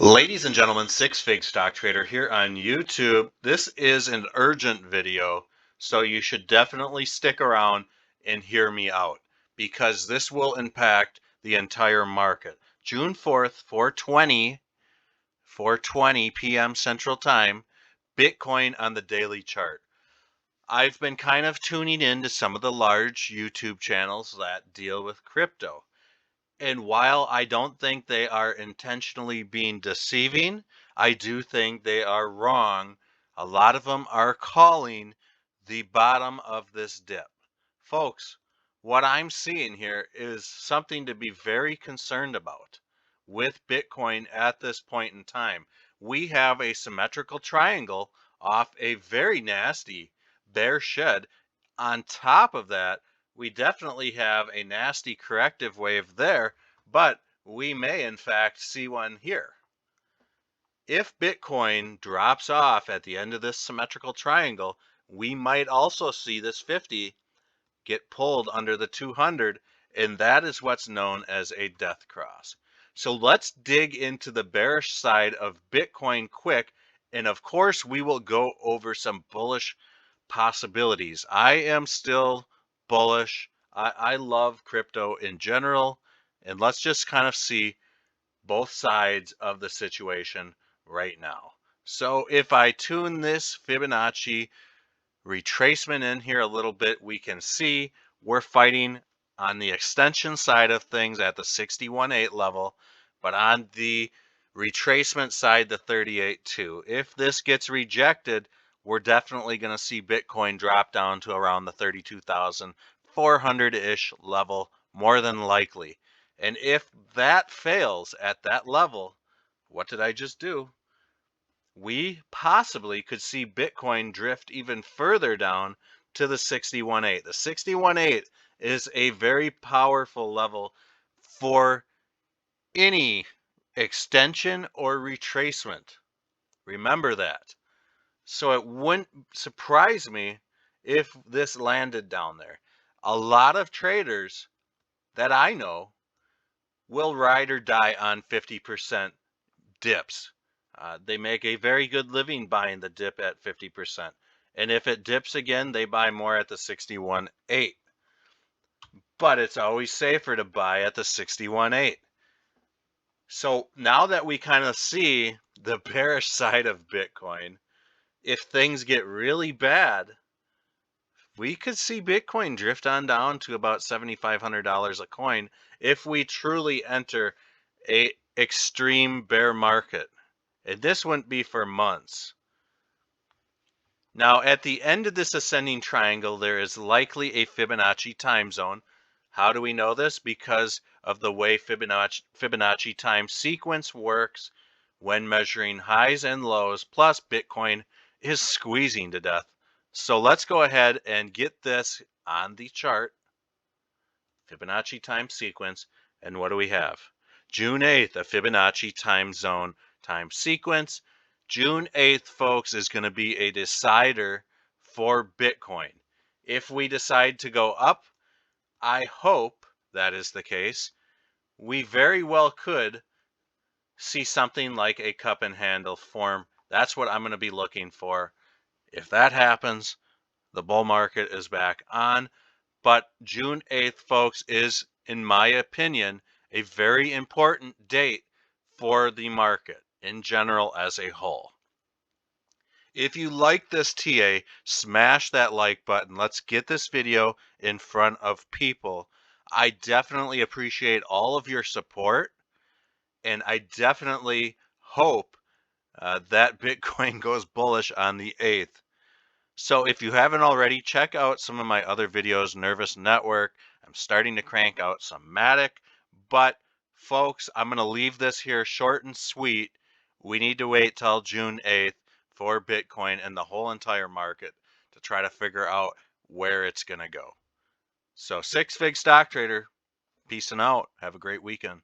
Ladies and gentlemen, Six Fig Stock Trader here on YouTube. This is an urgent video, so you should definitely stick around and hear me out because this will impact the entire market. June 4th, 4:20 p.m. Central Time, Bitcoin on the daily chart. I've been kind of tuning in to some of the large YouTube channels that deal with crypto. And while I don't think they are intentionally being deceiving, I do think they are wrong. A lot of them are calling the bottom of this dip. Folks, what I'm seeing here is something to be very concerned about with Bitcoin at this point in time. We have a symmetrical triangle off a very nasty bear shed. On top of that, we definitely have a nasty corrective wave there, but we may in fact see one here. If Bitcoin drops off at the end of this symmetrical triangle, we might also see this 50 get pulled under the 200, and that is what's known as a death cross. So let's dig into the bearish side of Bitcoin quick, and of course we will go over some bullish possibilities. I am still bullish. I love crypto in general. And let's just kind of see both sides of the situation right now. So if I tune this Fibonacci retracement in here a little bit, we can see we're fighting on the extension side of things at the 61.8 level, but on the retracement side, the 38.2. If this gets rejected, we're definitely going to see Bitcoin drop down to around the 32,400-ish level, more than likely. And if that fails at that level, what did I just do? We possibly could see Bitcoin drift even further down to the 61.8. The 61.8 is a very powerful level for any extension or retracement. Remember that. So it wouldn't surprise me if this landed down there. A lot of traders that I know will ride or die on 50% dips. They make a very good living buying the dip at 50%. And if it dips again, they buy more at the 61.8. But it's always safer to buy at the 61.8. So now that we kind of see the bearish side of Bitcoin, if things get really bad, we could see Bitcoin drift on down to about $7,500 a coin if we truly enter a extreme bear market. And this wouldn't be for months. Now, at the end of this ascending triangle, there is likely a Fibonacci time zone. How do we know this? Because of the way Fibonacci time sequence works when measuring highs and lows, plus Bitcoin is squeezing to death. So let's go ahead and get this on the chart, Fibonacci time sequence, and what do we have? June 8th, a Fibonacci time zone time sequence. June 8th, folks, is going to be a decider for Bitcoin. If we decide to go up, I hope that is the case. We very well could see something like a cup and handle form. That's what I'm going to be looking for. If that happens, the bull market is back on. But June 8th, folks, is, in my opinion, a very important date for the market in general as a whole. If you like this TA, smash that like button. Let's get this video in front of people. I definitely appreciate all of your support, and I definitely hope that Bitcoin goes bullish on the 8th. So if you haven't already, check out some of my other videos, Nervous Network. I'm starting to crank out some Matic, but folks, I'm going to leave this here short and sweet. We need to wait till June 8th for Bitcoin and the whole entire market to try to figure out where it's going to go. So Six Fig Stock Trader, peace and out. Have a great weekend.